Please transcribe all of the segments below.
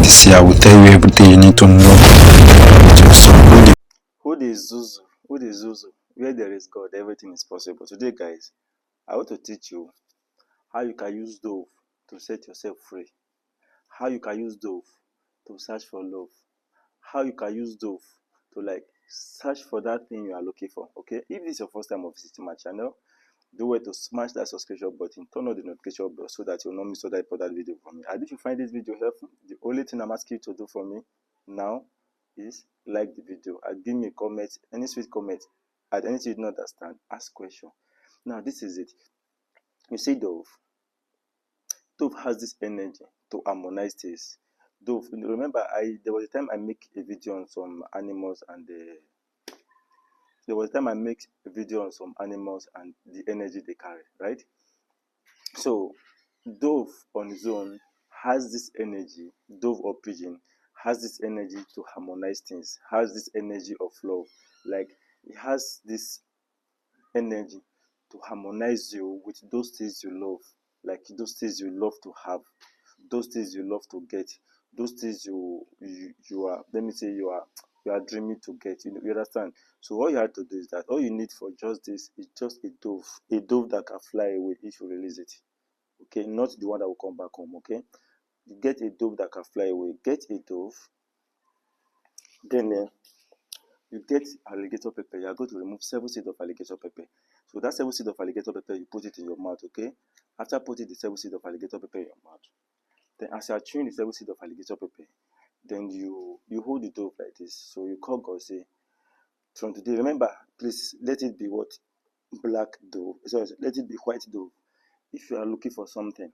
this year. I will tell you everything you need to know. So, Who is Zuzu? Who is Zuzu? Where there is God, everything is possible. Today, guys, I want to teach you how you can use Dove to set yourself free. How you can use Dove to search for love. How you can use Dove to search for that thing you are looking for. Okay? If this is your first time of visiting my channel, do well to smash that subscription button, turn on the notification bell so that you'll not miss other important video from me. And if you find this video helpful, the only thing I'm asking you to do for me now is like the video and give me a comment, any sweet comment, at anything you don't understand, ask question. Now this is it. You see Dove. Dove has this energy to harmonize things. Dove, remember, there was a time I make a video on some animals and the energy they carry, right? So Dove on his own has this energy. Dove or pigeon has this energy to harmonize things, has this energy of love. Like, it has this energy to harmonize you with those things you love, like those things you love to have, those things you love to get, those things you are, let me say, you are dreaming to get. You understand? So all you have to do is that all you need for just this is just a dove that can fly away if you release it. Okay, not the one that will come back home. Okay, you get a dove that can fly away. Get a dove, then you get alligator pepper. You are going to remove 7 seeds of alligator pepper. So that 7 seeds of alligator pepper, you put it in your mouth. Okay, after putting the 7 seeds of alligator pepper in your mouth, then as you are chewing the 7 seeds of alligator pepper, then you hold the dove like this. So you call God, say, from today, remember, please let it be what? Black dove. Sorry, let it be white dove if you are looking for something.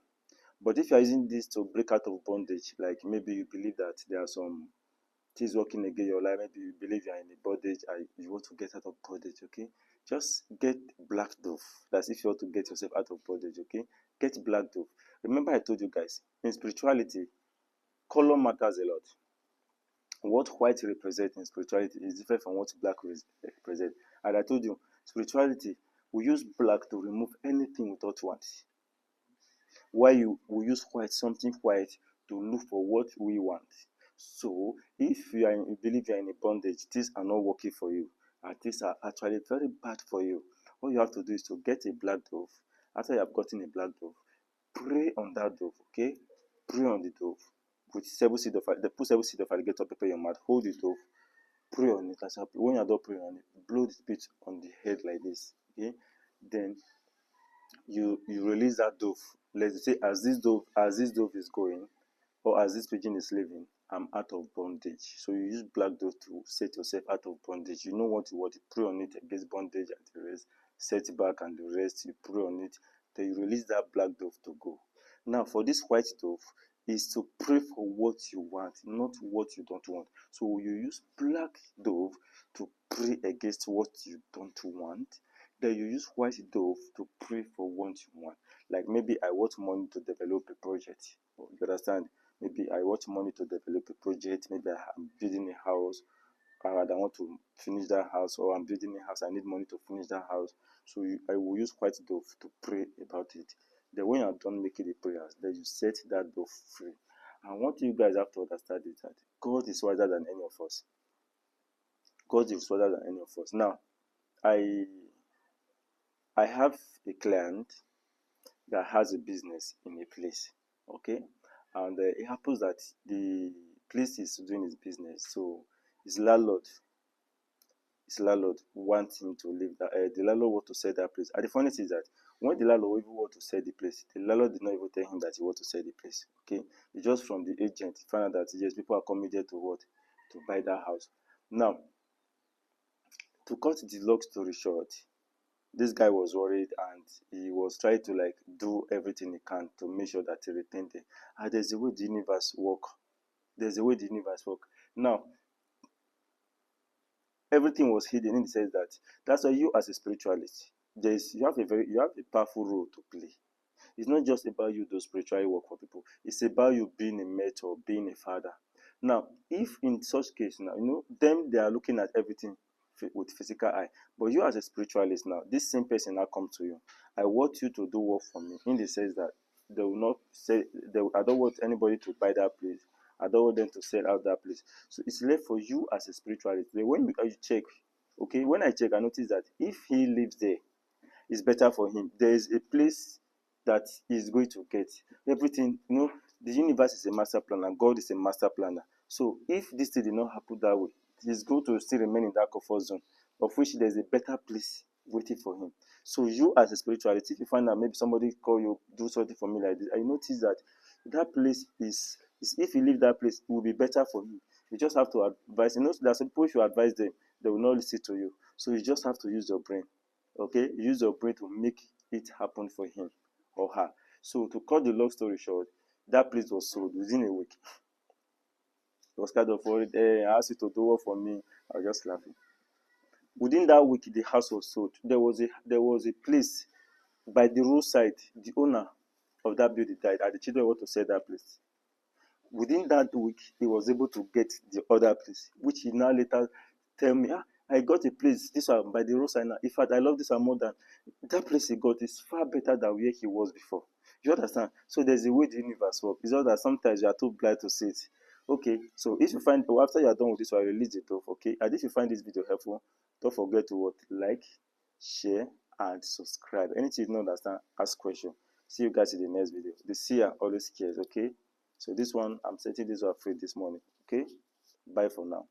But if you are using this to break out of bondage, like maybe you believe that there are some things working against your life, maybe you believe you are in a bondage and you want to get out of bondage, okay? Just get black dove. That's if you want to get yourself out of bondage, okay? Get black dove. Remember, I told you guys, in spirituality, color matters a lot. What white represents in spirituality is different from what black represents. And I told you, spirituality, we use black to remove anything we don't want. While we use white, something white, to look for what we want. So if you believe you are in a bondage, things are not working for you, and things are actually very bad for you, all you have to do is to get a black dove. After you have gotten a black dove, pray on that dove, okay? Pray on the dove with 7 seeds of put 7 seeds of alligator pepper in your mouth. Hold the dove, pray on it. When you're done praying on it, blow the spit on the head like this, okay? Then you release that dove. Let's say as this dove is going, or as this pigeon is leaving, I'm out of bondage. So you use black dove to set yourself out of bondage. You know what you want to pray on it against bondage and the rest, setback and the rest, you pray on it, then you release that black dove to go. Now for this white dove is to pray for what you want, not what you don't want. So you use black dove to pray against what you don't want. Then you use white dove to pray for what you want. Like maybe I want money to develop a project. You understand? Maybe I want money to develop a project. Maybe I'm building a house, or I want to finish that house, or I'm building a house, I need money to finish that house. So I will use white dove to pray about it. Then when you're done making the prayers, then you set that dove free. And what you guys have to understand is that God is wiser than any of us. God is wiser than any of us. Now, I have a client that has a business in a place, okay, and it happens that the place is doing his business, so his landlord wants him to leave that. The landlord wants to sell that place. And the funny thing is that when the landlord even want to sell the place, the landlord did not even tell him that he wants to sell the place. Okay, it's just from the agent he found out that yes, people are coming there to what, to buy that house. Now, to cut the long story short, this guy was worried and he was trying to do everything he can to make sure that he retained it. And there's a way the universe work. There's a way the universe work. Now, everything was hidden in the sense that that's why you as a spiritualist, you have a powerful role to play. It's not just about you do spiritual work for people. It's about you being a mentor, being a father. Now, if in such case now, them they are looking at everything with physical eye, but you as a spiritualist now, this same person now comes to you. I want you to do work for me in the sense that they will not say I don't want anybody to buy that place I don't want them to sell out that place. So it's left for you as a spiritualist. When you check, okay, when I check, I notice that if he lives there, it's better for him. There is a place that he's going to get everything. The universe is a master planner. God is a master planner. So if this thing did not happen that way, he's going to still remain in that comfort zone, of which there's a better place waiting for him. So you as a spiritualist, if you find that maybe somebody call you, do something for me like this, I notice that that place is if you leave that place, it will be better for him. You just have to advise. There's some people, if you advise them, they will not listen to you. So you just have to use your brain. Okay, use your brain to make it happen for him or her. So to cut the long story short, that place was sold within a week. It was kind of worried. Hey, I asked you to do what for me. I was just laughing. Within that week, the house was sold. There was a place by the roadside. The owner of that building died, and the children want to sell that place. Within that week, he was able to get the other place, which he now later tell me, I got a place, this one by the roadside now. In fact, I love this one more than that place he got is far better than where he was before. You understand? So there's a way the universe works. It's just that sometimes you are too blind to see it. Okay, so if you find, after you are done with this, I release it off. Okay, and if you find this video helpful, don't forget to like, share, and subscribe. Anything you don't understand, ask question. See you guys in the next video. The seer always cares. Okay. So this one, I'm setting this one free this morning. Okay. Bye for now.